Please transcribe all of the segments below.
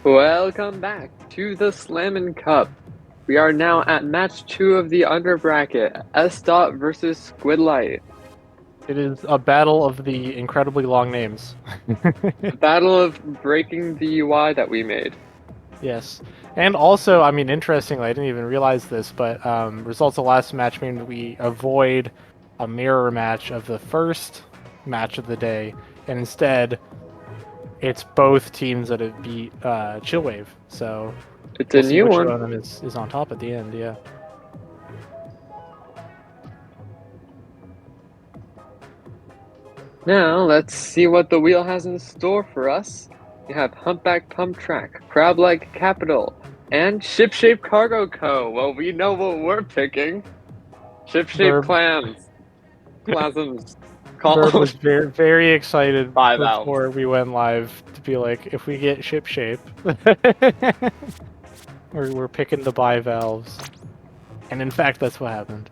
Welcome back to the Slammin' Cup. We are now at match 2 of the under bracket, S. Dot versus Squidlight. It is a battle of the incredibly long names. A battle of breaking the UI that we made. Yes. And also, I mean, interestingly, I didn't even realize this, but results of last match mean we avoid a mirror match of the first match of the day, and instead, it's both teams that have beat Chillwave. So It's a we'll see new which one. one of them is on top at the end, yeah. Now, let's see what the wheel has in store for us. We have Humpback Pump Track, Crab-like Capital, and Ship-Shape Cargo Co. Well, we know what we're picking. Ship-Shape Clams. Clasms. Bird was Columns. very, very excited 5 before valves. we went live to be like, if we get ship shape, we're picking the bivalves. And in fact, that's what happened.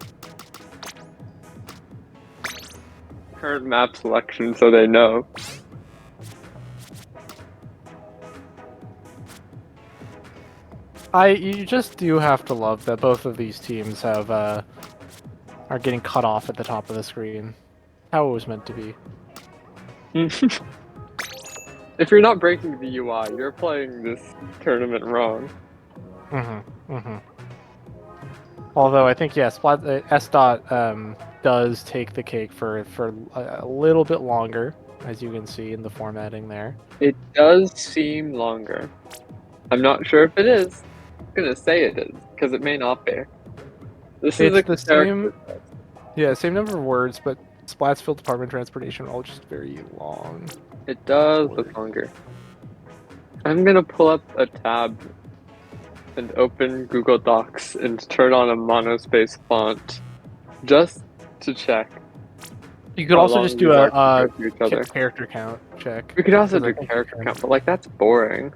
Current map selection so they know. You just do have to love that both of these teams have are getting cut off at the top of the screen. How it was meant to be. If you're not breaking the UI, you're playing this tournament wrong. Although I think yes, S dot does take the cake for a little bit longer, as you can see in the formatting there. It does seem longer. I'm not sure if it is. I'm gonna say it is, because it may not be. This is It's a the same, yeah, same number of words, but Splatsville Department of Transportation are all just very long. It does look longer. I'm gonna pull up a tab and open Google Docs and turn on a monospace font just to check. You could also just do a character count check. We could also do character count, but like that's boring.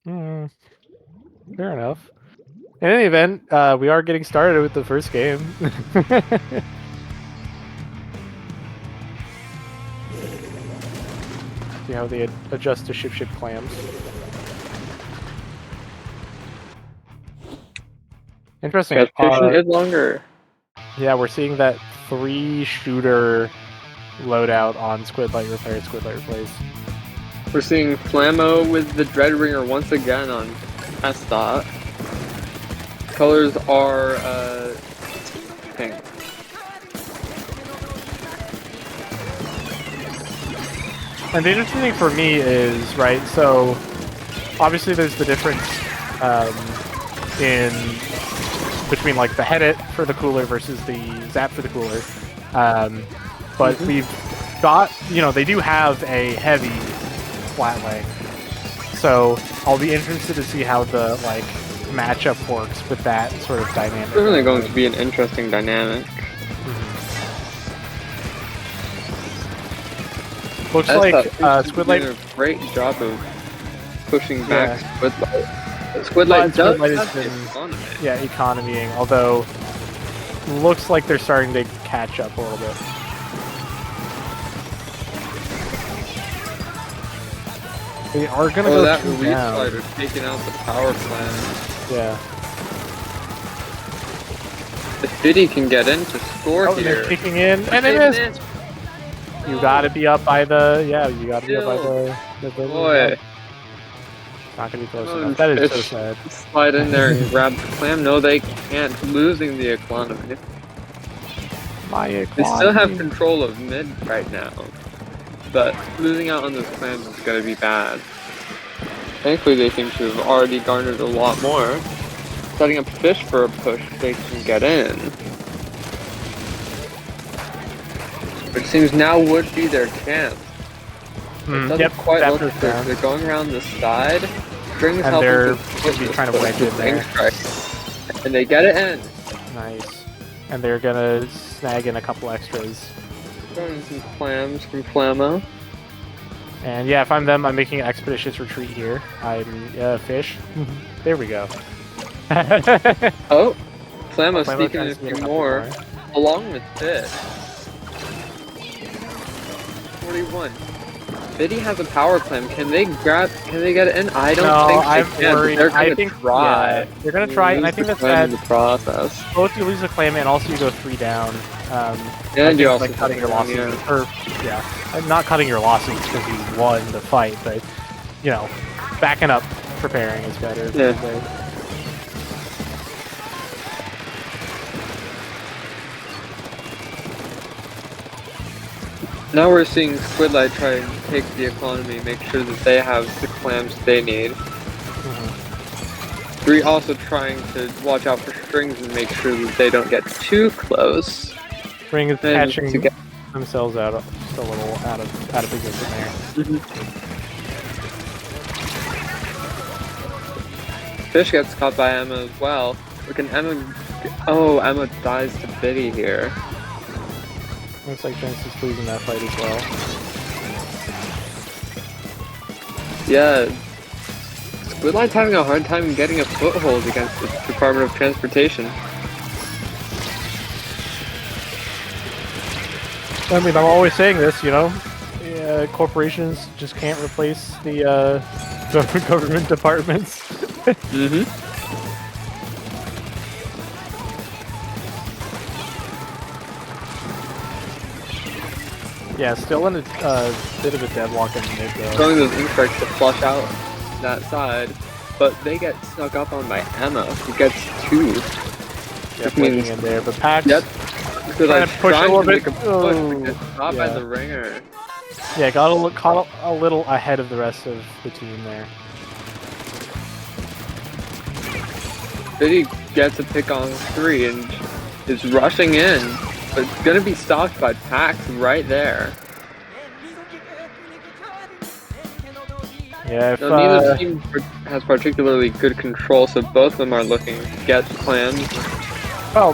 Fair enough. In any event, we are getting started with the first game. See how they adjust to ship clams. Interesting. Transportation is longer. Yeah, we're seeing that 3-shooter loadout on Squidlight Repair, Squidlight Replace. We're seeing Flammo with the Dreadringer once again on S dot. Colors are pink. And the interesting thing for me is, right, so obviously there's the difference in between like the head it for the cooler versus the zap for the cooler. But we've got, you know, they do have a heavy flat length. So I'll be interested to see how the like matchup works with that sort of dynamic. It's really going to be an interesting dynamic. Looks like Squidlight did a great job of pushing back Squidlight. Squidlight does have the economy. Yeah, economying, although looks like they're starting to catch up a little bit. They are gonna go that two down. down. Taking out the power plant. Yeah. If Biddy can get in to score here. They're kicking in, and it is. You gotta be up by the, you gotta be up by the boy. Not gonna be close enough. That is so sad. Slide in there and grab the clam. No, they can't. Losing the economy. They still have control of mid right now, but losing out on those clams is gonna be bad. Thankfully, they seem to have already garnered a lot more. Setting up fish for a push, they can get in. Which seems now would be their chance. It doesn't quite look like they're going around the side. Strings and they're trying to wedge in there. And they get it in. Nice. And they're gonna snag in a couple extras. Throwing some clams from Flammo. And yeah, if I'm them, I'm making an expeditious retreat here. I'm fish. There we go. Oh, Flammo sneaking in a few more, along with this. 41. Biddy has a power clam. Can they get it in? I don't No, think I'm they can. worried. They're I gonna think try. yeah, they're gonna try, and I think that's in the bad. process. Both you lose a clam and also you go 3 down. And you also like cutting your losses, not cutting your losses because you won the fight, but you know, backing up, preparing is better. Yeah. Now we're seeing Squidlight try and take the economy, make sure that they have the clams they need. Three also trying to watch out for strings and make sure that they don't get too close. String is catching themselves out just a little out of position there. Fish gets caught by Emma as well. Look at Emma. Oh, Emma dies to Biddy here. Looks like Vince is losing that fight as well. Yeah. Squidlight's having a hard time getting a foothold against the Department of Transportation. I mean, I'm always saying this, you know, corporations just can't replace the government departments. Yeah, still in a bit of a deadlock in the mid though. Throwing those ink strikes to flush out that side, but they get snuck up on by Emma, who gets 2. Yeah, means in there, but Pax trying to push a little bit. Caught by the ringer. Yeah, caught a little ahead of the rest of the team there. Biddy gets a pick on 3 and is rushing in, but it's gonna be stopped by Pax right there. Yeah, if, neither team has particularly good control, so both of them are looking to get clams. Well,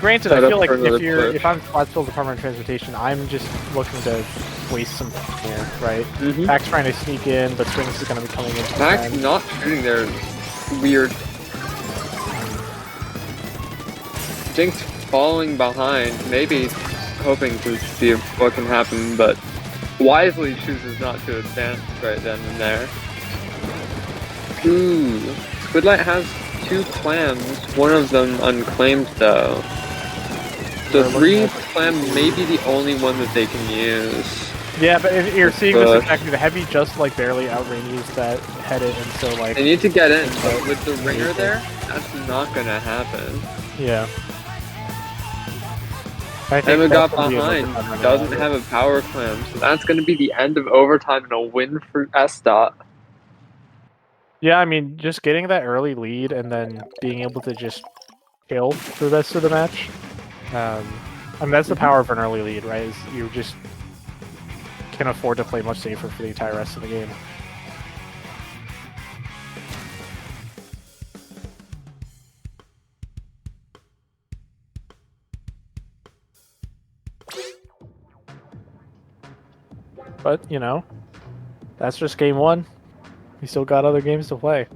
granted, I feel like if I'm Plattsville Department of Transportation, I'm just looking to waste some time here, right? Pax trying to sneak in, but Strings is going to be coming in. Pax not shooting their weird. Jinx following behind, maybe hoping to see what can happen, but wisely chooses not to advance right then and there. Ooh, Squidlight has 2 clams, one of them unclaimed though. So 3 clam may be the only one that they can use. Yeah, but if you're seeing this exactly, the heavy just like barely outranges that headed, and so like they need to get in, but with the ringer there, that's not gonna happen. Yeah. Emma got behind, doesn't have a power clam, so that's going to be the end of overtime and a win for S-Dot. Yeah, I mean, just getting that early lead and then being able to just kill the rest of the match. I mean, that's the power of an early lead, right? Is you just can afford to play much safer for the entire rest of the game. But, you know, that's just game 1. We still got other games to play.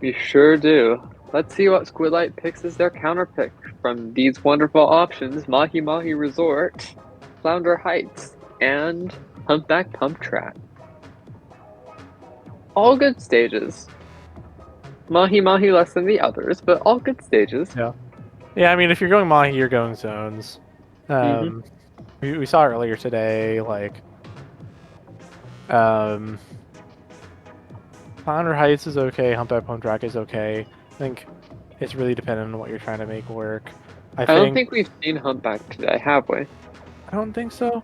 We sure do. Let's see what Squidlight picks as their counter pick from these wonderful options: Mahi Mahi Resort, Flounder Heights, and Humpback Pump Track. All good stages. Mahi Mahi less than the others, but all good stages. Yeah. Yeah, I mean, if you're going Mahi, you're going zones. We saw earlier today, like, Flounder Heights is okay, Humpback Pump Track is okay. I think it's really dependent on what you're trying to make work. I don't think we've seen Humpback today, have we? I don't think so.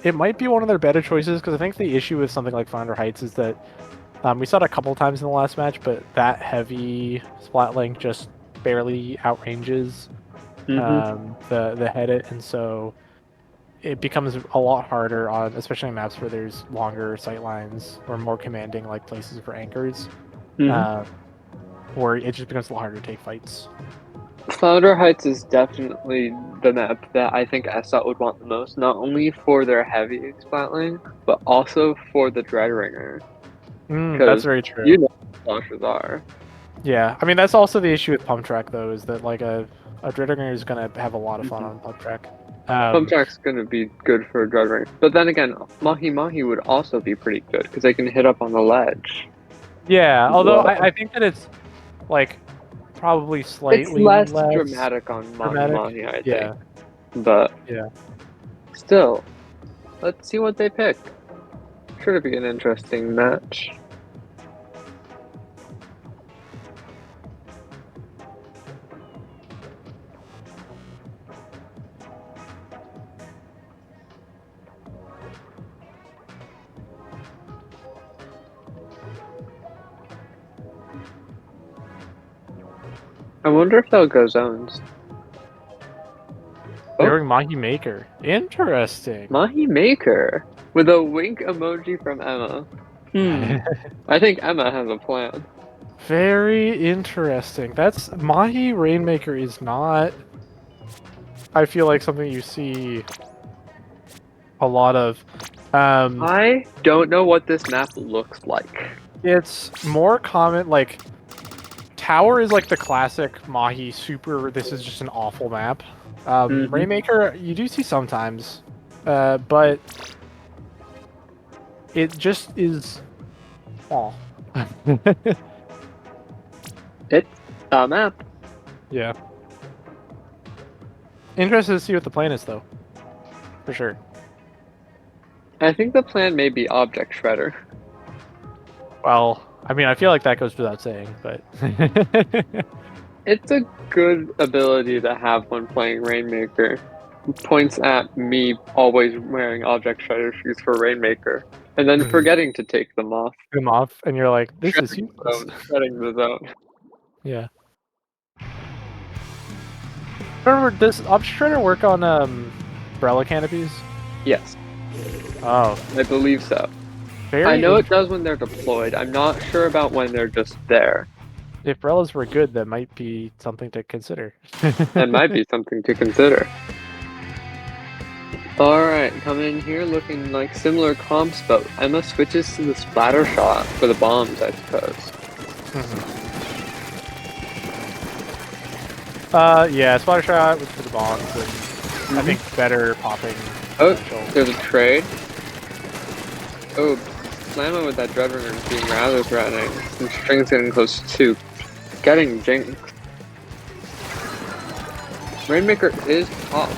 It might be one of their better choices, because I think the issue with something like Flounder Heights is that we saw it a couple times in the last match, but that heavy splat link just barely outranges the head it, and so it becomes a lot harder on, especially on maps where there's longer sight lines or more commanding like places for anchors, where it just becomes a lot harder to take fights. Flounder Heights is definitely the map that I think S-Dot would want the most, not only for their heavy splat lane, but also for the Dread Ringer. That's very true. You know what splashes are. Yeah, I mean, that's also the issue with Pump Track, though, is that like a Dread Ringer is going to have a lot of fun on Pump Track. Thumbtack's gonna be good for a drug ring. But then again, Mahi Mahi would also be pretty good because they can hit up on the ledge. Yeah, although Whoa. I think that it's like probably It's slightly less dramatic on Mahi Mahi, I think. Yeah. But Yeah. still, let's see what they pick. Sure to be an interesting match. I wonder if they'll go zones. They're going Mahi Maker. Interesting. Mahi Maker with a wink emoji from Emma. I think Emma has a plan. Very interesting. That's Mahi Rainmaker is not, I feel like, something you see a lot of. I don't know what this map looks like. It's more common, like Tower is like the classic Mahi super. This is just an awful map. Rainmaker you do see sometimes, but it just is. Oh. It's a map. Yeah. Interested to see what the plan is, though. For sure. I think the plan may be Object Shredder. Well, I mean, I feel like that goes without saying, but... It's a good ability to have when playing Rainmaker. Points at me always wearing Object Shredder shoes for Rainmaker, and then forgetting to take them off. Them off, and you're like, this is useless. Shredding the zone. Yeah. Remember, does Object Shredder work on umbrella canopies? Yes. Oh. I believe so. I know it does when they're deployed. I'm not sure about when they're just there. If umbrellas were good, that might be something to consider. That might be something to consider. Alright, coming in here looking like similar comps, but Emma switches to the splatter shot for the bombs, I suppose. Yeah, splatter shot for the bombs, and I think better popping. Oh, there's a trade. Oh, Slammin with that Dreadringer is being rather threatening, and String's getting close to getting Jinx. Rainmaker is popped.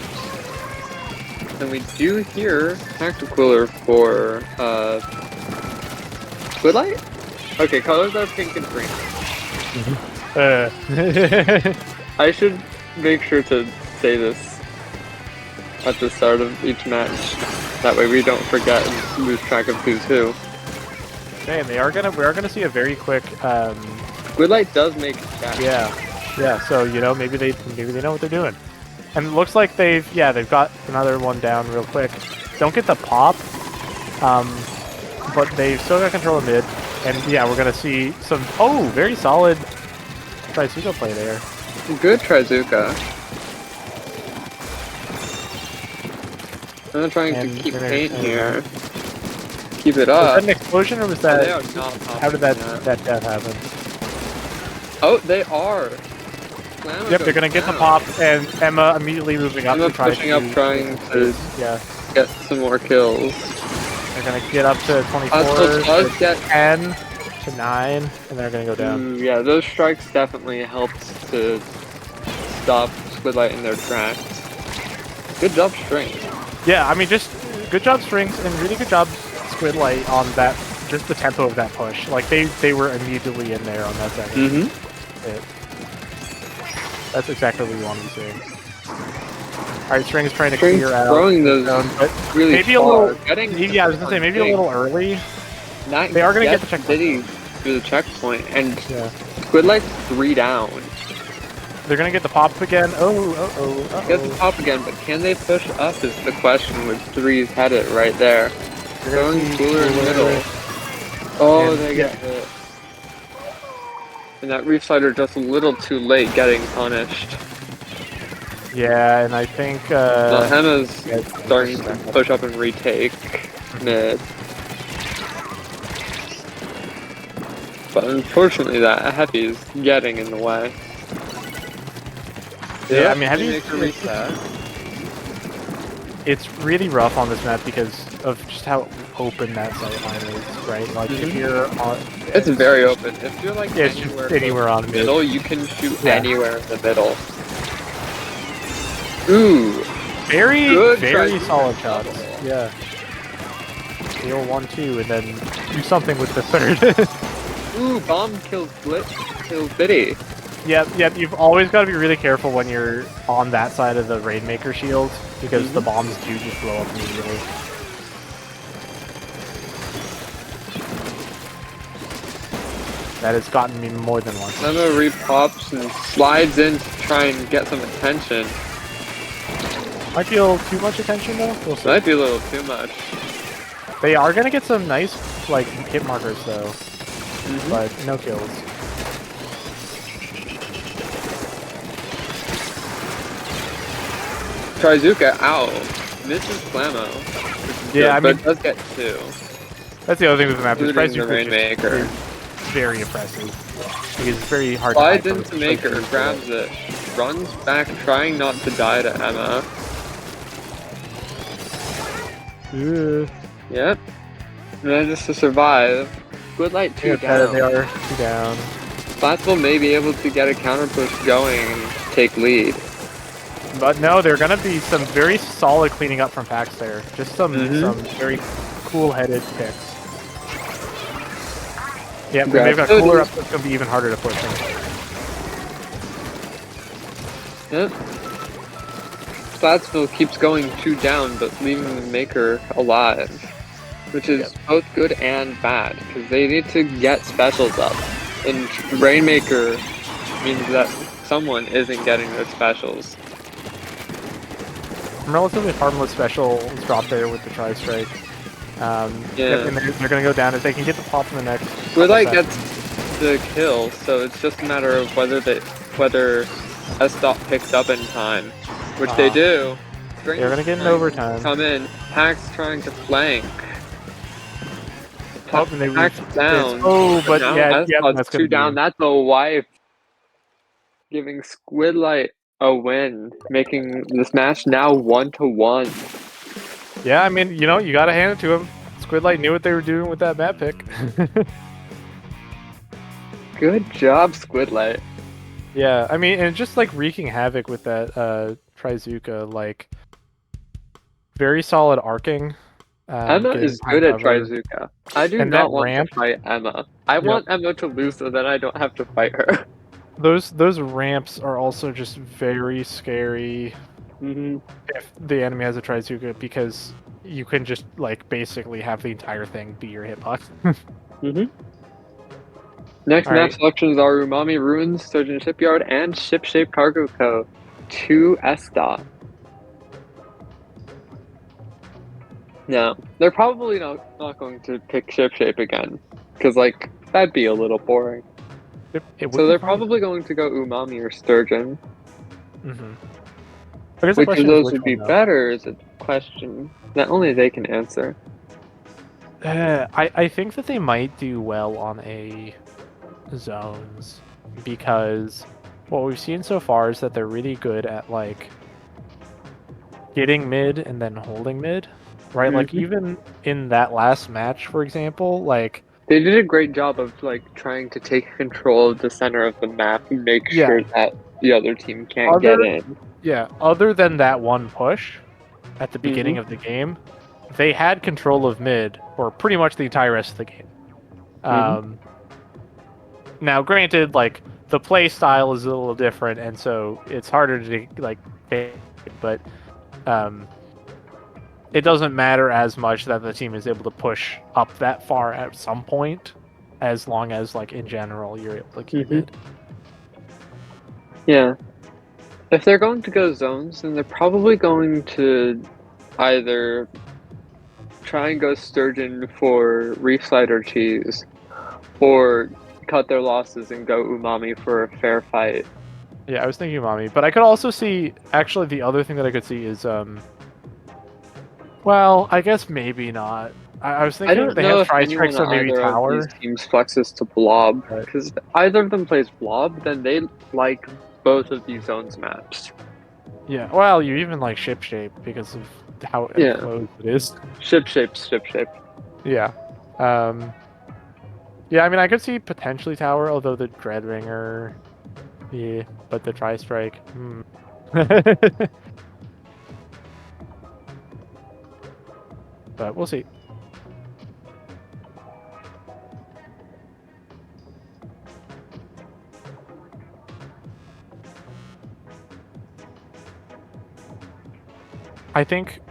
And we do hear Tacticooler for Squidlight? Okay, colors are pink and green. I should make sure to say this at the start of each match. That way we don't forget and lose track of who's who. Man, we are gonna see a very quick Squidlight does make chat. Yeah, so you know, maybe they know what they're doing. And it looks like they've got another one down real quick. Don't get the pop, but they've still got control of mid. And yeah, we're gonna see some very solid Trizuka play there. Good Trizuka. I'm trying to keep paint here. Keep it up. Was that an explosion or was that? They are not how did that death happen? Oh, they are. Yep, they're gonna get the pop, and Emma immediately moving up to try pushing up, trying to get some more kills. They're gonna get up to 24, does get 10 to 9, and they're gonna go down. Yeah, those strikes definitely helped to stop Squidlight in their tracks. Good job, String. Yeah, I mean, just good job, Strings, and really good job, Squidlight, on that. Just the tempo of that push. Like they were immediately in there on that second. That's exactly what we wanted to see. Alright, String's trying to clear out. Throwing those but really maybe far. I was gonna say, maybe a little early. They are gonna get the checkpoint. Through the checkpoint, and Squidlight's 3 down. They're gonna get the pop again. Get the pop again, but can they push up is the question with 3's headed right there. Throwing Cooler in the middle. Oh, they get hit. And that Reef Slider just a little too late getting punished. Yeah, and I think Emma's starting to push up and retake mid. But unfortunately that Heavy is getting in the way. Yeah, I mean Heavy make a reset. it's really rough on this map because of just how open that sight line is, right? Like if you're on, it's very open. If you're like it's just anywhere on the middle, you can shoot anywhere in the middle. Ooh, very solid shots. Yeah. Steal 1-2 and then do something with the third. Ooh, bomb kills Biddy. Yep, you've always got to be really careful when you're on that side of the Rainmaker shield, because the bombs do just blow up immediately. That has gotten me more than once. Emma repops and slides in to try and get some attention. Might feel too much attention though? We'll see. Might be a little too much. They are gonna get some nice, like, hit markers though, but no kills. Trizuka, ow. Misses Flammo. Yeah, I mean, but does get 2. That's the other thing with the map. Is Including the Rainmaker. is very oppressive. Because it's very hard Slides to into Maker, grabs it, runs back, trying not to die to Emma. Yep. Manages to survive. Squidlight 2 down. They are 2 down. Splatful may be able to get a counter push going and take lead. But no, there are going to be some very solid cleaning up from packs there. Just some very cool-headed picks. Yeah, they've got cooler up, so it's going to be even harder to push them. Yep. Splatsville keeps going 2 down, but leaving the Maker alive. Which is both good and bad, because they need to get specials up. And Rainmaker means that someone isn't getting their specials. Relatively harmless special drop there with the Tri-Strike. And they're going to go down if they can get the pop in the next. Squidlight gets the kill, so it's just a matter of whether S-Dot picks up in time, which they do. They're going to get in overtime. Come in. Pack's trying to flank. Oh, and they Pack's down. Oh, but yeah, that's 2 down. That's a wipe. Giving Squidlight a win, making this match now 1-1. Yeah, I mean, you know, you gotta hand it to him. Squidlight knew what they were doing with that map pick. Good job, Squidlight. Yeah, I mean, and just like wreaking havoc with that Trizuka, like very solid arcing. Emma is good at Trizuka. I do not want to fight Emma. I want Emma to lose so that I don't have to fight her. Those ramps are also just very scary if the enemy has a Trizuka, because you can just like basically have the entire thing be your hitbox. Next map selections are Umami Ruins, Surgeon Shipyard, and Ship-Shape Cargo Co. 2 S-Dot. No, they're probably not going to pick Ship-Shape again, because like that'd be a little boring. So they're probably going to go Umami or Sturgeon. Which of those would be better is a question that only they can answer. I think that they might do well on a zones, because what we've seen so far is that they're really good at like getting mid and then holding mid, right? Like even in that last match, for example, like they did a great job of like trying to take control of the center of the map and make sure that the other team can't get in. Yeah, other than that one push at the beginning of the game, they had control of mid for pretty much the entire rest of the game. Now, granted, like the play style is a little different, and so it's harder to like pick, but it doesn't matter as much that the team is able to push up that far at some point, as long as, like, in general, you're able to keep it. Yeah. If they're going to go zones, then they're probably going to either try and go Sturgeon for Reef Slide or Cheese, or cut their losses and go Umami for a fair fight. Yeah, I was thinking Umami, but I could also see, actually, the other thing that I could see is, well, I guess maybe not. I was thinking they have Tri-Strike, so maybe Tower. These teams flexes to Blob, because either of them plays Blob, then they like both of these zones maps. Yeah, well, you even like Ship-Shape because of how Yeah. enclosed it is. Ship shape. Yeah. Yeah, I mean, I could see potentially tower, although the Dreadringer... Yeah, but the Tri-Strike... But we'll see. I think...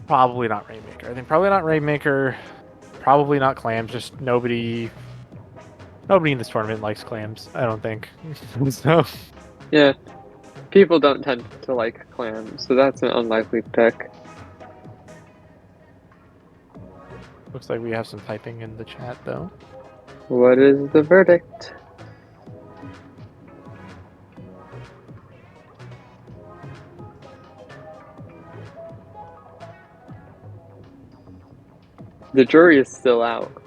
probably not Rainmaker. I think probably not Rainmaker. Probably not Clams. Just nobody in this tournament likes Clams, I don't think. So... Yeah. People don't tend to like clams, so that's an unlikely pick. Looks like we have some typing in the chat, though. What is the verdict? The jury is still out.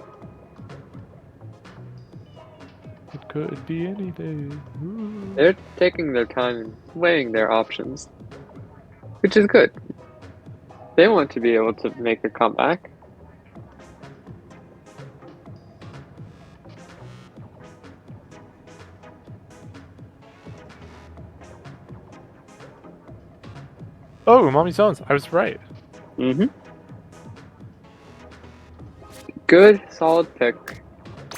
It could be anything. Ooh. They're taking their time and weighing their options, which is good. They want to be able to make a comeback. Oh, Mommy Zones. I was right. Good, solid pick.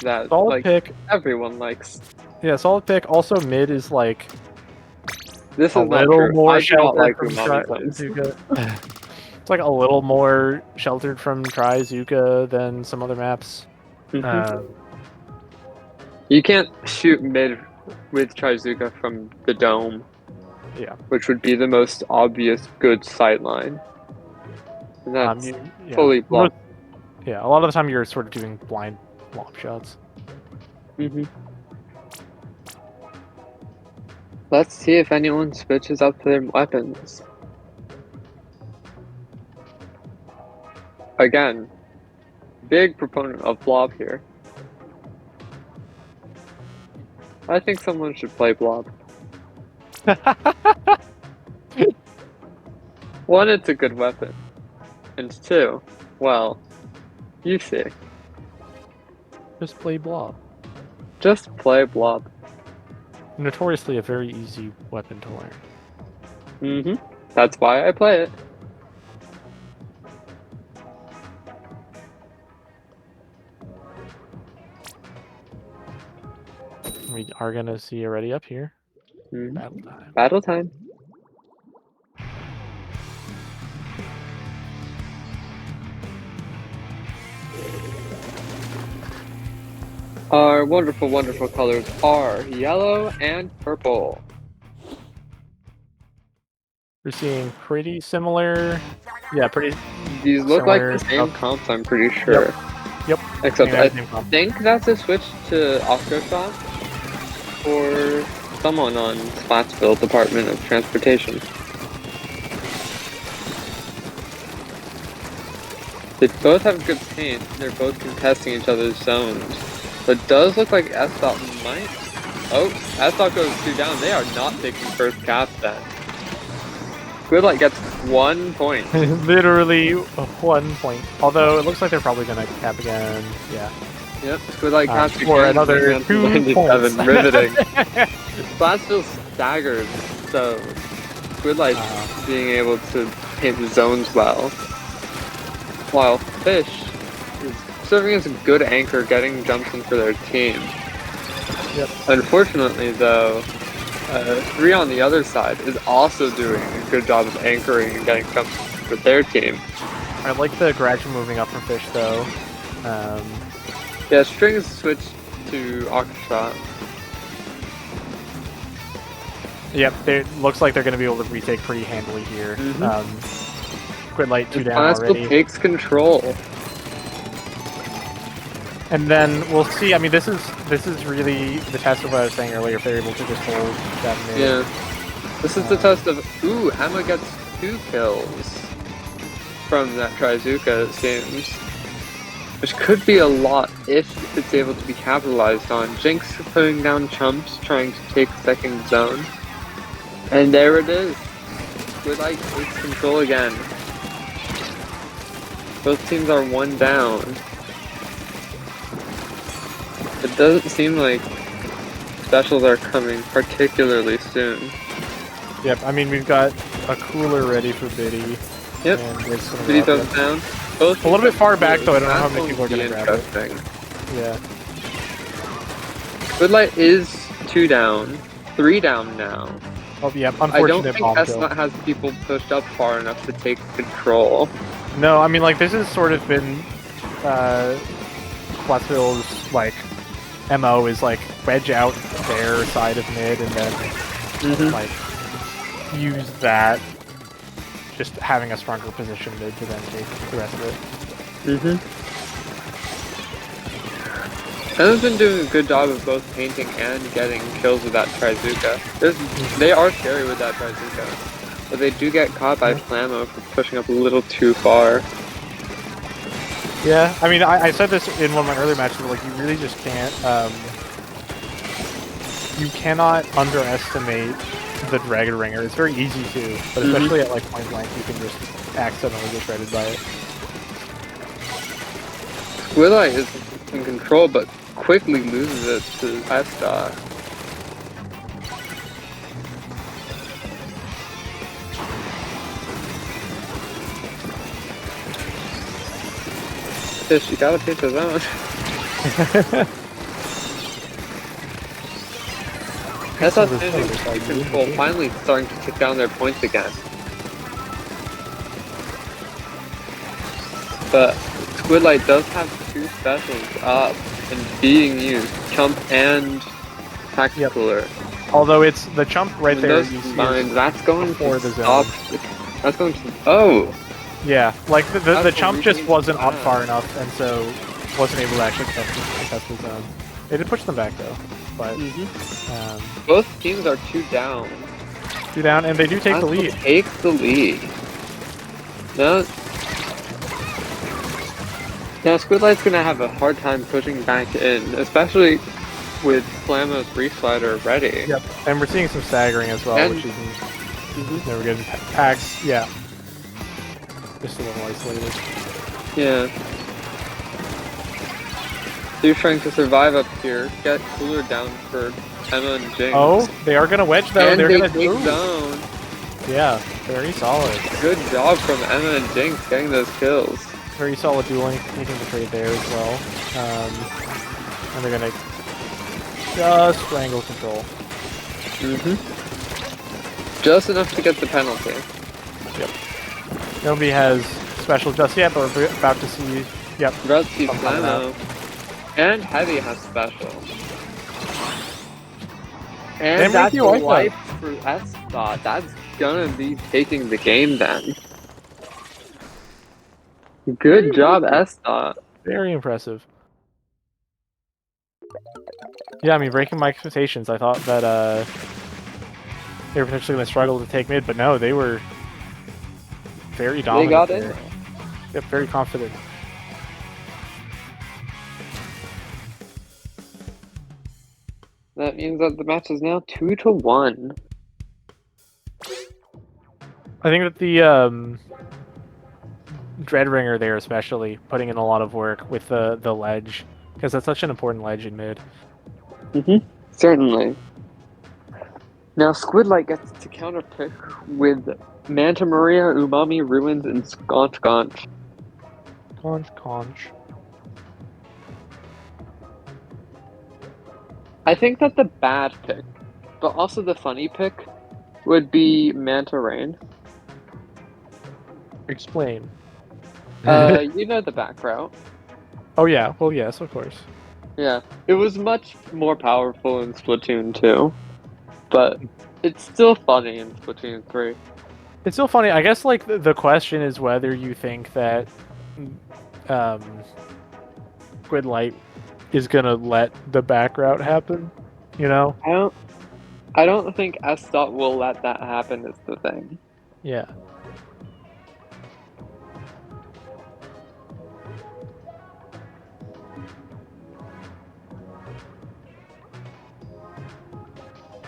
That Solid pick. Everyone likes. Yeah, solid pick. Also, mid is like this a is not little true. more I do not like sheltered from Umami Zones. Trizuka. It's like a little more sheltered from Trizuka than some other maps. You can't shoot mid with Trizuka from the dome. Yeah. Which would be the most obvious good sightline. And that's fully blocked. Yeah, a lot of the time you're sort of doing blind lob shots. Let's see if anyone switches up their weapons. Again, big proponent of blob here. I think someone should play blob. One, it's a good weapon. And two, well, you see. Just play blob. Just play blob. Notoriously a very easy weapon to learn. That's why I play it. We are gonna see already up here. Battle time. Battle time. Our wonderful, wonderful colors are yellow and purple. We're seeing pretty similar. Yeah, pretty. These look like the same comps, I'm pretty sure. Yep. Except I think that's a switch to Octoshot for someone on Splattsville Department of Transportation. They both have good paint. They're both contesting each other's zones. But it does look like S-Dot might... Oh, S-Dot goes 2 down. They are not taking first cap then. Goodlight gets 1 point. Literally 1 point. Although it looks like they're probably going to cap again. Yeah. Yep, Goodlight caps again. For another 2 points. Riveting. Splattsville staggers, so Goodlight being able to paint the zones well. While Fish is serving as a good anchor, getting jumps in for their team. Yep. Unfortunately, though, 3 on the other side is also doing a good job of anchoring and getting jumps for their team. I like the gradual moving up from Fish, though. Yeah, Strings switched to Octoshot. Yep, it looks like they're going to be able to retake pretty handily here. Goodlight 2 down already. Takes control. And then we'll see. I mean, this is really the test of what I was saying earlier. If they're able to just hold that mid. Yeah. This is the test of... Ooh, Emma gets 2 kills from that Trizuka, it seems. which could be a lot if it's able to be capitalized on. Jinx putting down chumps, trying to take second zone. And there it is. Squidlight takes control again. Both teams are one down. It doesn't seem like specials are coming particularly soon. Yep, I mean, we've got a cooler ready for Biddy. Yep. Biddy goes down. Both a little bit far back, though. I don't know how many people are going to grab it. Yeah. Squidlight is 2 down. 3 down now. Oh, yeah, unfortunate I don't think bomb kill. S-Not has people pushed up far enough to take control. No, I mean, like, this has sort of been Quatzville's, like, MO is, like, wedge out their side of mid and then, like, use that, just having a stronger position mid to then take the rest of it. Emma's been doing a good job of both painting and getting kills with that Trizuka. They are scary with that Trizuka, but they do get caught by Flammo for pushing up a little too far. Yeah, I mean, I said this in one of my earlier matches, but, like, you really just can't, you cannot underestimate the Dragon Ringer. It's very easy to, but especially at, like, point blank, you can just accidentally get shredded by it. Squidlight is in control, but quickly loses it to S-Dot. Fish, you gotta pick the zone. S-Dot's losing control, finally starting to kick down their points again. But Squidlight does have 2 specials up and being used, Chump and Tacticaler. Although it's the Chump right and there. Those combined, that's going to the stop. That's going to. Oh! Yeah, like the Chump just wasn't up far enough, and so wasn't able to actually contest the zone. It did push them back though, but both teams are 2 down. 2 down, and they do take the lead. Takes the lead. Now Squidlight's gonna have a hard time pushing back in, especially with Flammo's Reef Slider ready. Yep, and we're seeing some staggering as well, which is never good. Packs, yeah. Just a little isolated. Yeah. They're trying to survive up here, get cooler down for Emma and Jinx. Oh, they are gonna wedge though. And they're gonna take zone. Yeah, very solid. Good job from Emma and Jinx getting those kills. Very solid dueling, making the trade there as well. And they're gonna just wrangle control. Just enough to get the penalty. Yep. Nobody has special just yet, but we're about to see. Yep. About to see Flammo. And Heavy has special. And that's a wipe for S-Dot. That's gonna be taking the game then. Good job, S-Dot. Very impressive. Yeah, I mean, breaking my expectations. I thought that they were potentially going to struggle to take mid, but no, they were very dominant. They got there. it. Yep, very confident. That means that the match is now 2-1. I think that the Dreadringer there, especially, putting in a lot of work with the ledge, because that's such an important ledge in mid. Certainly. Now Squidlight gets to counterpick with Manta Maria, Umami, Ruins, and Sconch Gonch. Conch. I think that the bad pick, but also the funny pick, would be Manta Rain. Explain. You know the back route. Oh yeah, well yes, of course. Yeah, it was much more powerful in Splatoon 2, but it's still funny in Splatoon 3. It's still funny. I guess like the question is whether you think that Squidlight is gonna let the back route happen. You know? I don't think S-Dot will let that happen. Is the thing. Yeah.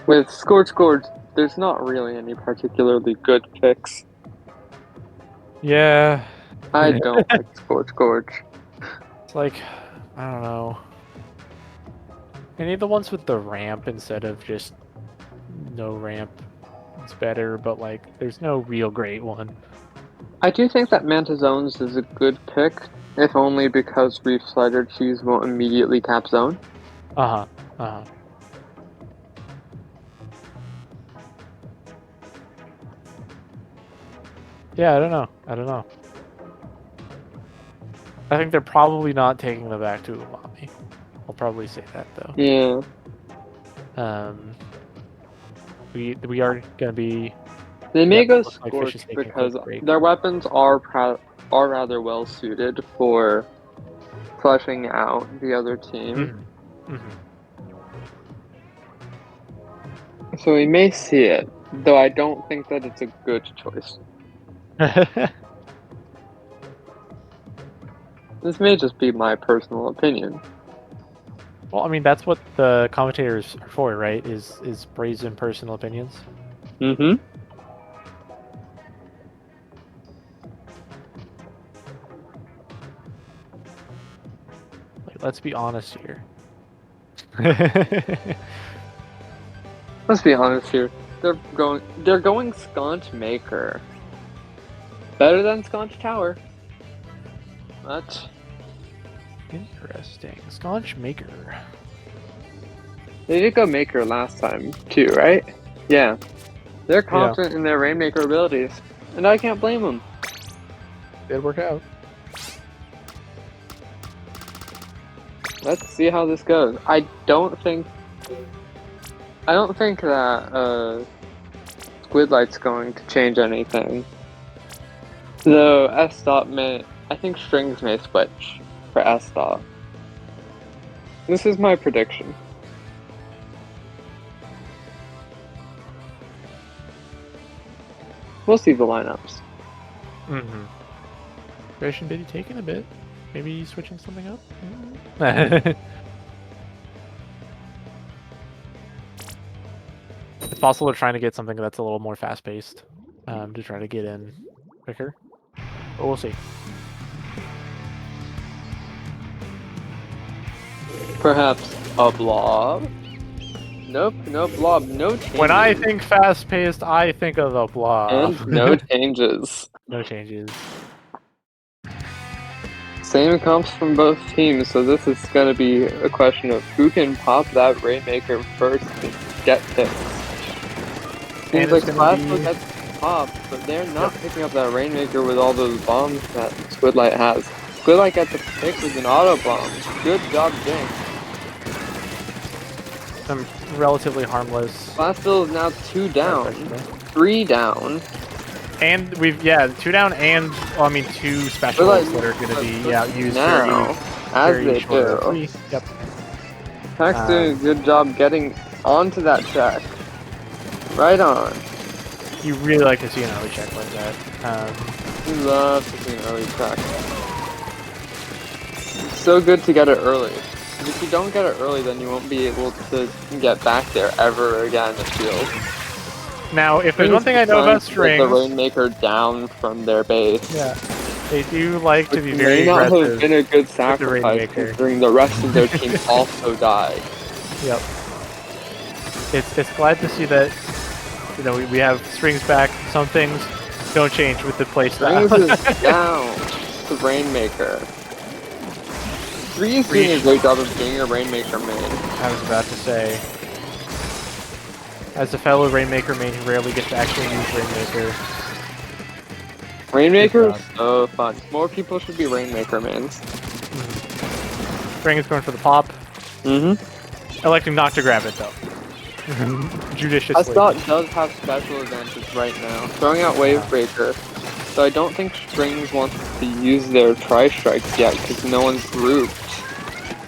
With Scorch Gorge, there's not really any particularly good picks. Yeah. I don't like Scorch Gorge. It's like, I don't know. Any of the ones with the ramp instead of just no ramp, it's better, but like, there's no real great one. I do think that Manta Zones is a good pick, if only because Reef Slider Cheese won't immediately tap zone. Uh-huh. Uh-huh. Yeah, I don't know. I don't know. I think they're probably not taking them back to Umami. I'll probably say that though. Yeah. We are gonna be. They may go looks like Fish is Scorch taking a because quick break. their weapons are rather well suited for flushing out the other team. So we may see it, though I don't think that it's a good choice. This may just be my personal opinion. Well, I mean, that's what the commentators are for, right? Is brazen personal opinions. Mm-hmm. Like, let's be honest here. Let's be honest here. They're going Sconch Maker. Better than Sconch Tower. But Interesting. Sconch Maker. they did go Maker last time too, right? Yeah. They're confident in their Rainmaker abilities, and I can't blame them. Did work out. Let's see how this goes. I don't think that Squid Light's going to change anything. Though S-Dot may, I think Strings may switch for S-Dot. This is my prediction. We'll see the lineups. Mm-hmm. Duration Biddy taking a bit. Maybe switching something up? Mm-hmm. It's possible they're trying to get something that's a little more fast-paced to try to get in quicker. But we'll see. Perhaps a blob? Nope, no blob, no changes. When I think fast-paced, I think of the blob. And no changes. No changes. Same comps from both teams, so this is going to be a question of who can pop that Rainmaker first to get picks. Seems like Classical gets popped, but they're not picking up that Rainmaker with all those bombs that Squidlight has. Squidlight gets a pick with an auto bomb. Good job, Jing. Some relatively harmless. Classical is now 2 down, 3 down. And we've 2 down and well, I mean 2 specials that are going to be used now, as they do. Yep. Pack's doing a good job getting onto that check. Right on. You really like to see an early check like that. You love to see an early check. It's so good to get it early. If you don't get it early, then you won't be able to get back there ever again in the field. Now, if there's one thing I know about Strings, the Rainmaker down from their base. Yeah, they do like to be very aggressive. May not have been a good the sacrifice considering the rest of their team also died. Yep. It's glad to see that we have Strings back. Some things don't change with the playstyle. Strings is down to Rainmaker. 3 is doing a great job of being a Rainmaker main. I was about to say. As a fellow Rainmaker main who rarely gets to actually use Rainmaker. Rainmaker is so fun. More people should be Rainmaker mains. String is going for the pop. Mm-hmm. Electing not to grab it though. Judiciously. S-Dot does have special advantage right now. Throwing out Wave Breaker. So I don't think Strings wants to use their Tri-Strikes yet because no one's grouped.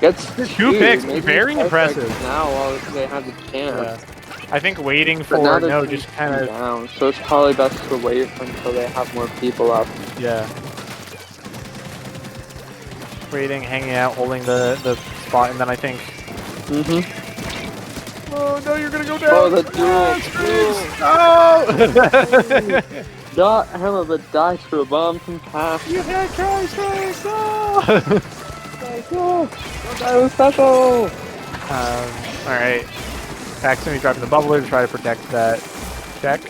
Gets 2 picks, very impressive. Now while they have the chance. Yeah. I think waiting for just kind of down, so it's probably best to wait until they have more people up. Yeah. Waiting, hanging out, holding the spot, and then I think Oh no, you're gonna go down! Oh, the duel! No! Not Emma, but die to a bomb from pass. You had try strikes! No! That was special! Alright. Accidentally dropping the bubbler to try to protect that check.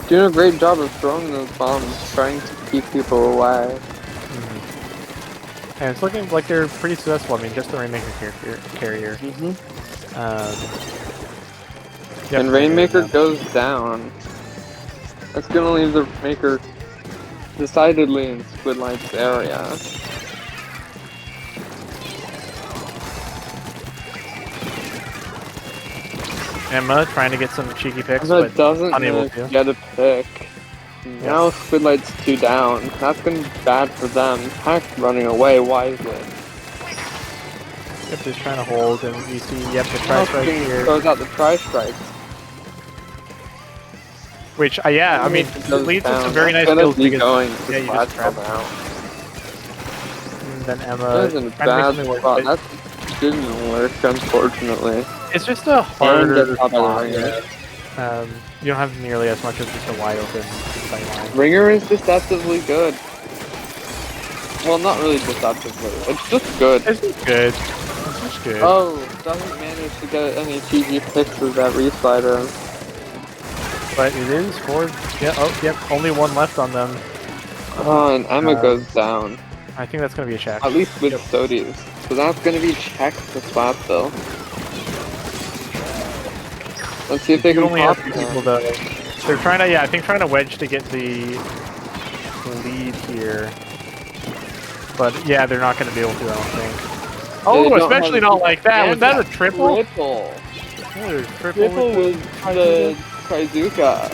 Doing a great job of throwing those bombs, trying to keep people away. And it's looking like they're pretty successful. I mean, just the Rainmaker carrier. Yep, And Rainmaker goes down. That's gonna leave the Maker decidedly in Squidlight's area. Emma trying to get some cheeky picks, Emma but doesn't unable to. get a pick. Now Squidlight's 2 down. That's gonna be bad for them. Heck, running away wisely. Yep, just trying to hold, and you see, yep, the tri-strike here. Throws out the tri-strike. Which, yeah, I mean, it leads to some very nice skills because yeah, you just grab them out. And then Emma That was in a bad spot. That didn't work, unfortunately. It's just a harder spot. You don't have nearly as much of just a wide open sight line. Ringer is deceptively good. Well, not really deceptively. It's just good. It's just good. It's just good. Oh, doesn't manage to get any cheesy fixes at Reslider. But it is for only one left on them. Oh, and Emma goes down. I think that's gonna be a check. At least with Sodies. So that's gonna be checked to Splatville. Let's see if they can only pop have 2 people though. They're trying to, I think trying to wedge to get the lead here. But yeah, they're not gonna be able to, I don't think. Oh, especially not like that. Was that a triple? Triple. Triple with the Trizuka.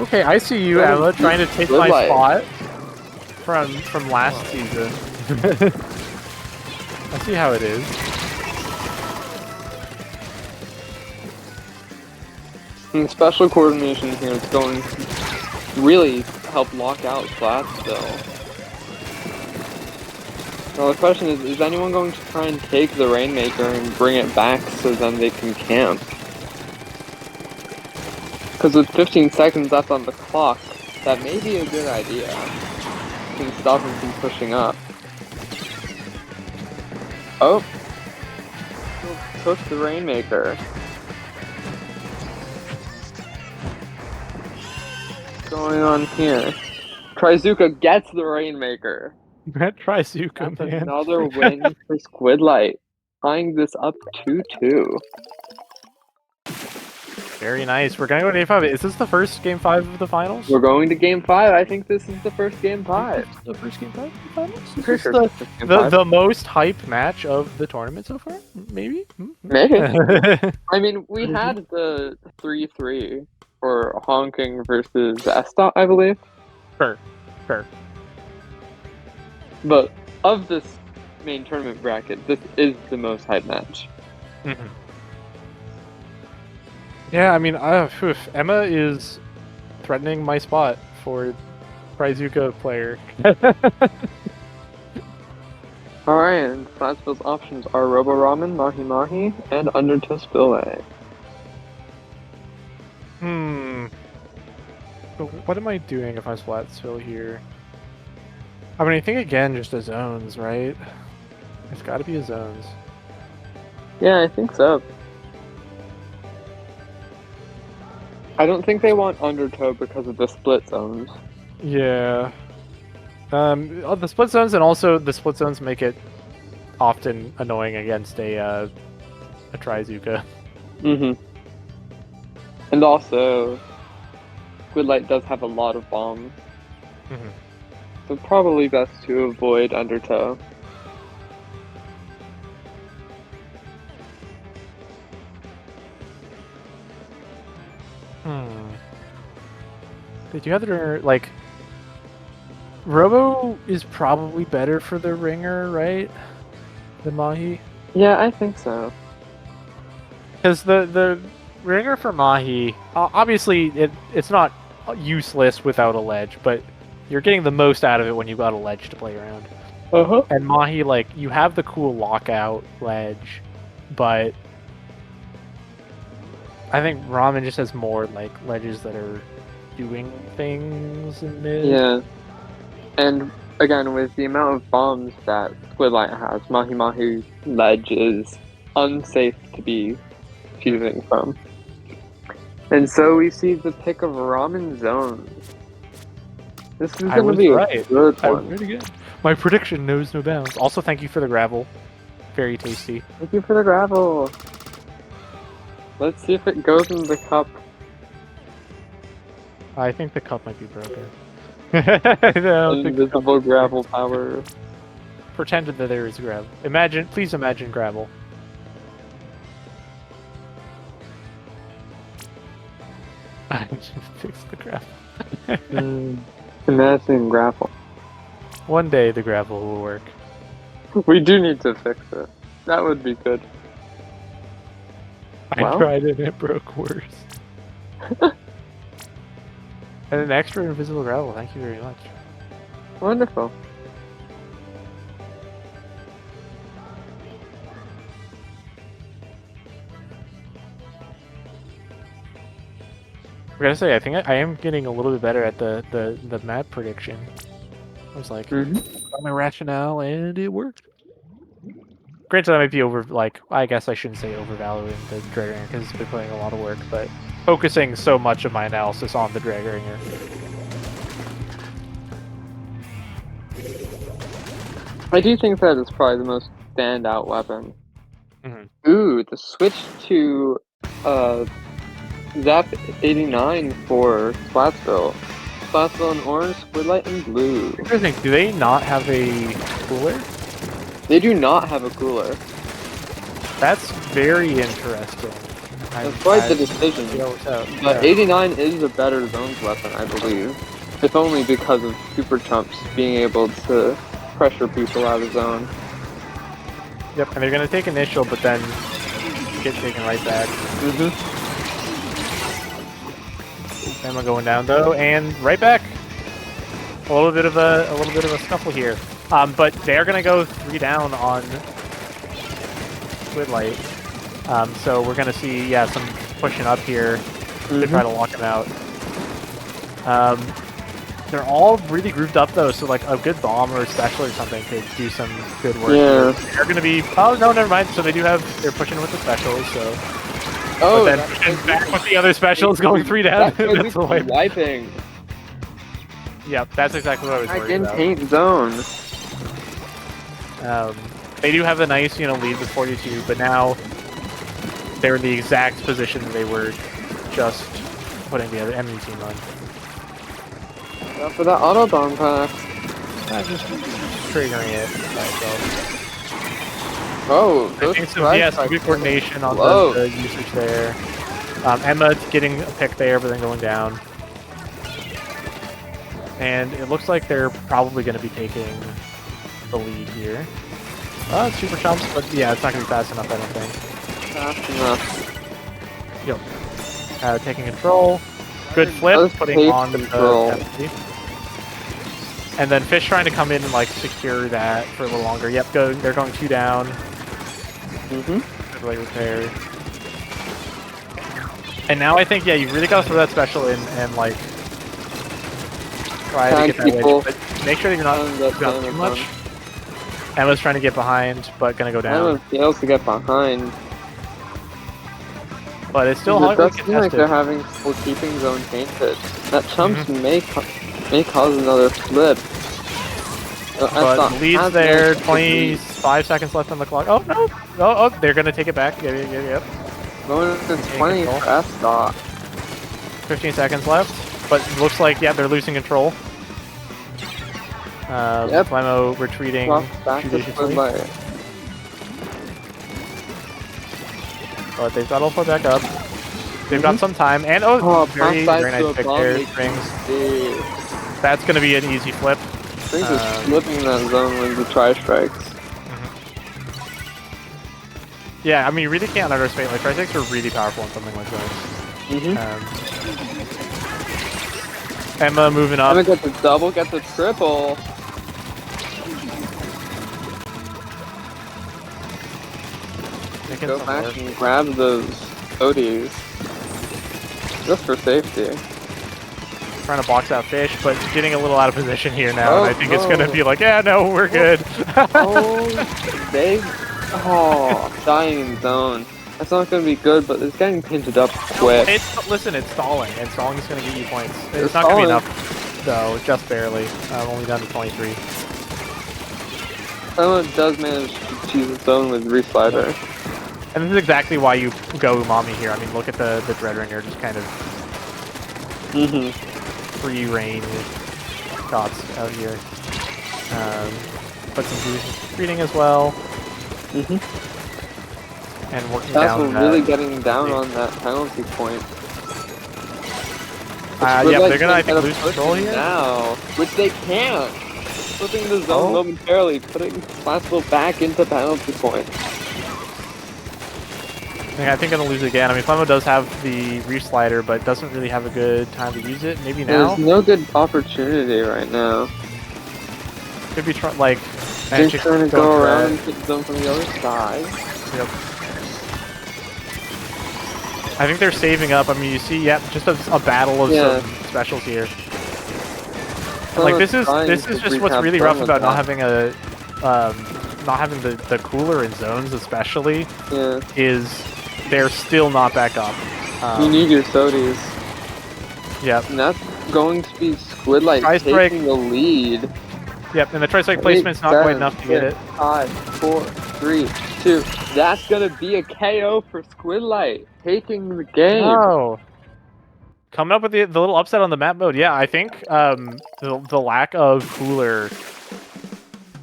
Okay, I see you, Emma, trying to take my spot from last season. I see how it is. And special coordination here is going to really help lock out Splatville. Well, the question is anyone going to try and take the Rainmaker and bring it back so then they can camp? Because with 15 seconds left on the clock, that may be a good idea. Can stop him from pushing up. Oh! He'll push the Rainmaker. What's going on here? Trizuka gets the Rainmaker. That Trizuka, That's man. another win for Squidlight. Tying this up 2-2. Very nice. We're gonna go to Game 5. Is this the first Game 5 of the finals? We're going to Game 5. I think this is the first Game 5. The first Game 5 of the finals? Is Pretty this sure the, it's Game 5. the most hype match of the tournament so far? Maybe? Maybe. I mean, we had the 3-3 for Honking versus S-Dot, I believe. Sure. But of this main tournament bracket, this is the most hype match. Yeah, I mean, Emma is threatening my spot for Trizuka player. Alright, and Splatspill's options are Robo Ramen, Mahi Mahi, and Undertow Spillway. But what am I doing if I Splatspill here? I mean, I think again, just a zones, right? It's gotta be a zones. Yeah, I think so. I don't think they want Undertow because of the split zones. Yeah. The split zones, and also the split zones make it often annoying against a Trizuka. And also, Squidlight does have a lot of bombs. So probably best to avoid Undertow. Did you have the, like... Robo is probably better for the ringer, right? Than Mahi? Yeah, I think so. Because the ringer for Mahi, obviously it's not useless without a ledge, but you're getting the most out of it when you've got a ledge to play around. And Mahi, like, you have the cool lockout ledge, but I think Ramen just has more, like, ledges that are doing things in mid. Yeah. And again, with the amount of bombs that Squidlight has, Mahi Mahi ledge is unsafe to be fusing from. And so we see the pick of Ramen Zone. This is going to be a good one. Really good. My prediction knows no bounds. Also, thank you for the gravel. Very tasty. Thank you for the gravel. Let's see if it goes in the cup. I think the cup might be broken. Invisible gravel power. Pretended that there is gravel. Please imagine gravel. I just fixed the gravel. Imagine gravel. One day the gravel will work. We do need to fix it. That would be good. I tried it and it broke worse. And an extra invisible gravel, thank you very much. Wonderful. I gotta say, I think I am getting a little bit better at the map prediction. I was like, got my rationale and it worked. Granted, I might be I guess I shouldn't say overvaluing the Dragringer because it's been putting a lot of work, but focusing so much of my analysis on the Dragringer. I do think that is probably the most standout weapon. Ooh, the switch to Zap 89 for Splatsville. Splatsville in orange, Squidlight in blue. Interesting. Do they not have a cooler? They do not have a cooler. That's very interesting. That's quite the decision. But 89 is a better zones weapon, I believe. If only because of Super Chumps being able to pressure people out of zone. Yep, and they're gonna take initial, but then get taken right back. Emma going down though, and right back. A little bit of a scuffle here. But they're gonna go 3 down on Squidlight. So we're gonna see some pushing up here to try to lock him out. They're all really grouped up though, so like a good bomb or a special or something could do some good work. Yeah. They're gonna be never mind. So they're pushing with the specials, so but then pushing back with the other specials going 3 down. That's wiping. Yep, that's exactly what I was worried about. Paint zone. They do have a nice, lead with 42, but now they're in the exact position they were just putting the other enemy team on. Go for that auto bomb pack. Just triggering it by itself. Oh, I think some good coordination on the usage there. Emma getting a pick there, but then going down. And it looks like they're probably going to be taking the lead here. Super Chumps, but yeah, it's not going to be fast enough, I don't think. Fast enough. Yep. Taking control. Good flip, putting on the penalty. And then Fish trying to come in and secure that for a little longer. Yep, they're going 2 down. Good late repair. And now I think, you really got to throw that special in and try to get that wedge. But make sure that you're not going too much. Emma's trying to get behind, but gonna go down. Emma fails to get behind. But it's still hard to contested. Like they're having full keeping zone tainted. That Chumps may cause another flip. But the lead's there, 25 seconds left on the clock. Oh, no! Oh, they're gonna take it back. Yep. Going to 20 for S-Dot. 15 seconds left, but looks like, they're losing control. Flamo retreating judiciously. But they've got all put back up. They've got some time, and very nice pick there, Strings. That's going to be an easy flip. Strings is flipping that zone with the tri-strikes. Yeah, I mean, you really can't underestimate, tri-strikes are really powerful on something like that. Emma moving up. Emma gets the double, gets the triple. Making go some back work. and grab those ODs. Just for safety. Trying to box out fish, but getting a little out of position here now, and I think it's no. gonna be like, yeah, no, we're good. Dying in zone. That's not gonna be good, but it's getting painted up quick. Listen, it's stalling, and stalling is gonna get you points. It's It's not gonna be stalling. enough, though, just barely. I'm only down to 23. Someone does manage to choose its zone with Reslider. And this is exactly why you go Umami here. I mean, look at the Dreadringer just kind of free range shots out here. Put some boost reading as well. And working That's down. really getting down on that penalty point. Yeah, but they're gonna, I think, lose control here now, which they can't. Flipping the zone momentarily, putting Flatsville back into penalty point. I think I'm gonna lose again. I mean, Flemo does have the Reef Slider, but doesn't really have a good time to use it. Maybe now? There's no good opportunity right now. Could be like... They're trying to go around and hit them from the other side. Yep. I think they're saving up. I mean, you see, just a battle of some specials here. And, like, this is just what's really rough about not having a... not having the cooler in zones, especially, is they're still not back up. You need your Sodies. Yep. And that's going to be Squidlight taking the lead. Yep, and the Tri-Strike placement's not quite enough to get it. 5, 4, 3, 2. That's gonna be a KO for Squidlight, taking the game. Oh. Coming up with the little upset on the map mode. Yeah, I think the lack of cooler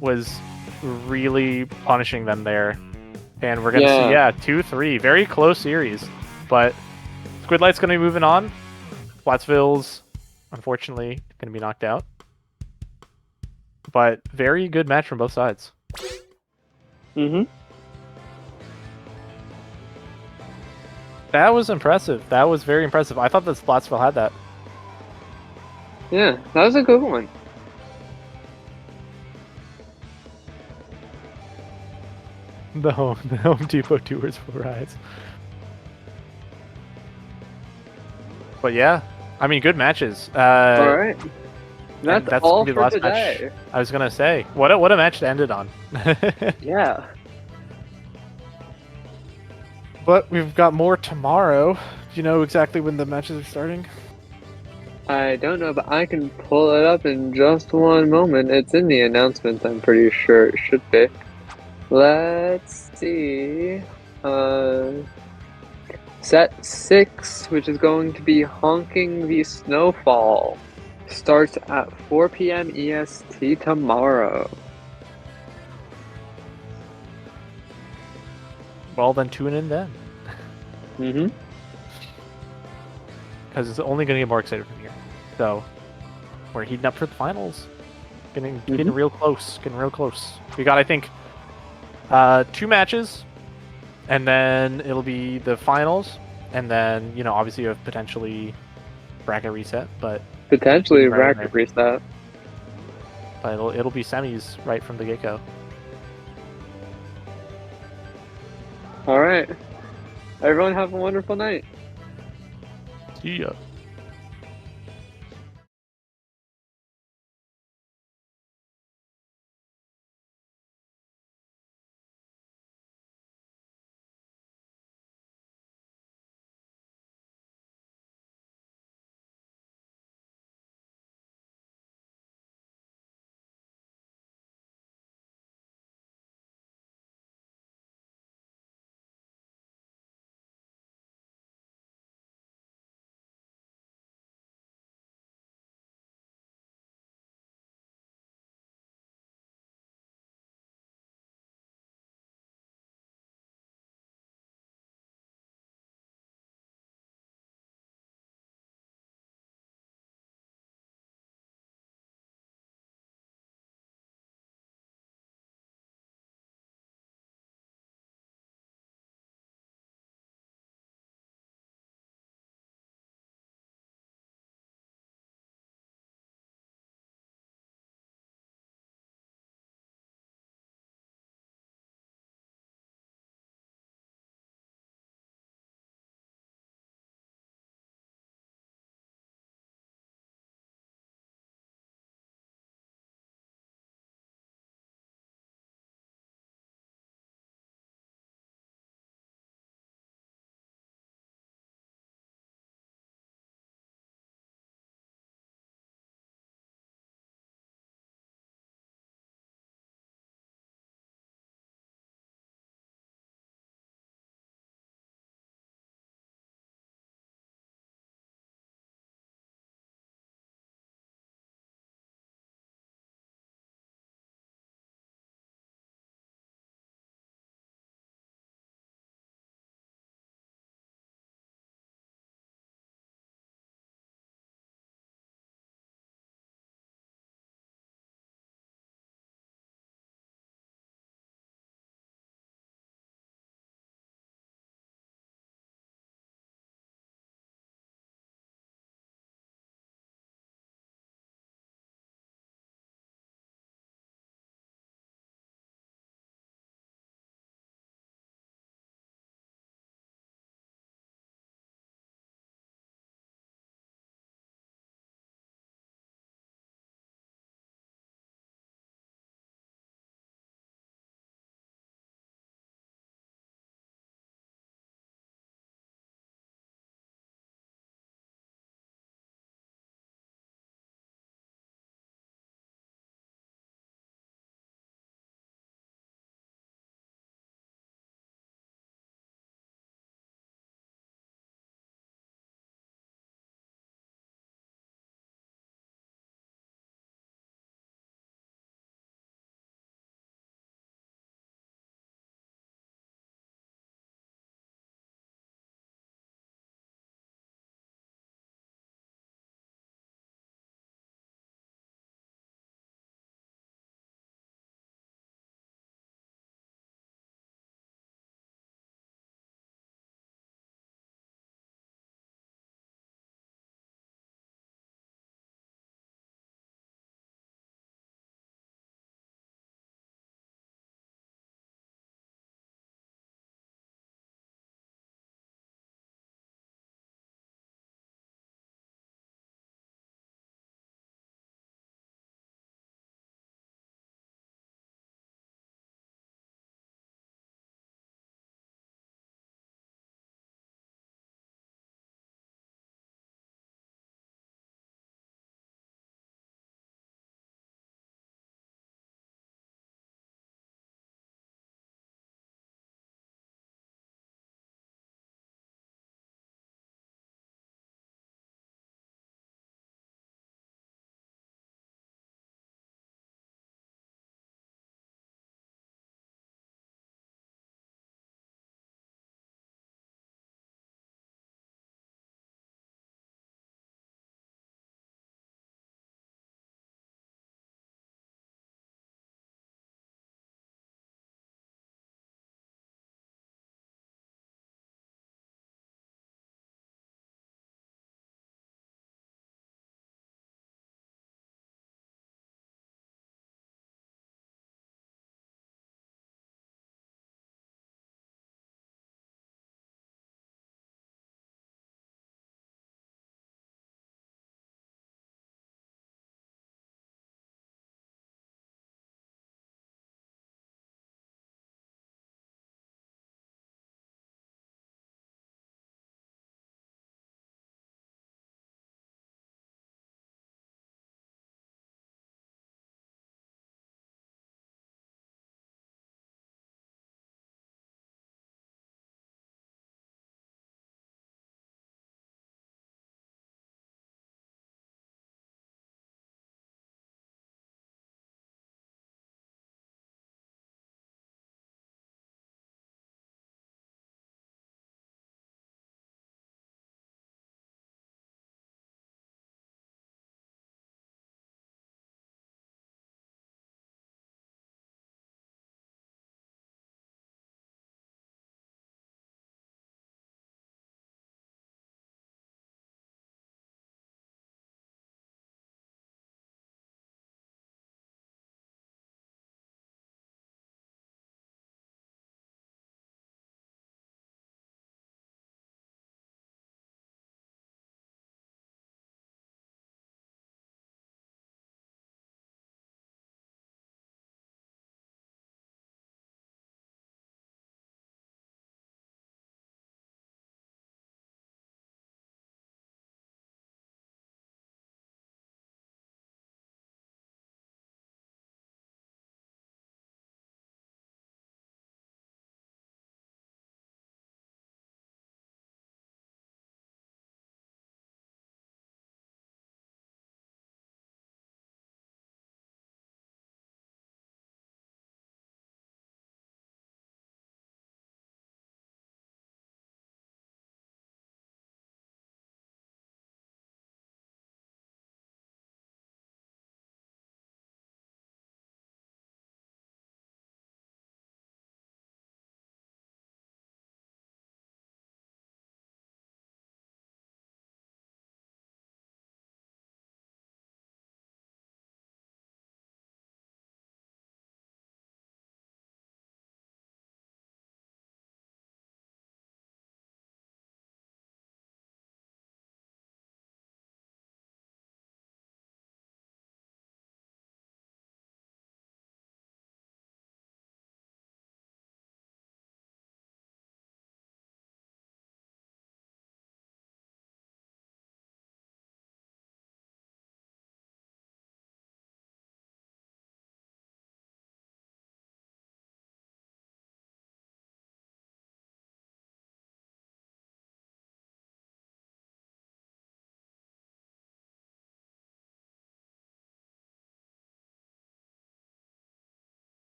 was really punishing them there. And we're going to see, 2-3. Very close series. But Squidlight's going to be moving on. Flatsville's, unfortunately, going to be knocked out. But very good match from both sides. That was impressive. That was very impressive. I thought that Flatsville had that. Yeah, that was a good one. The Home Depot Tours for rides. But yeah, I mean, good matches. All right. That's all gonna be for the last today. match. I was gonna say, what a match to end it on. Yeah. But we've got more tomorrow. Do you know exactly when the matches are starting? I don't know, but I can pull it up in just one moment. It's in the announcements, I'm pretty sure it should be. Let's see. Set 6, which is going to be Honking the Snowfall, starts at 4 p.m. EST tomorrow. Well, then tune in then. Because it's only going to get more excited from here. So, we're heating up for the finals. Getting real close. Getting real close. We got, I think, 2 matches. And then it'll be the finals. And then, you know, obviously you have potentially bracket reset. But potentially bracket reset. But it'll be semis right from the get-go. All right. Everyone have a wonderful night. See ya.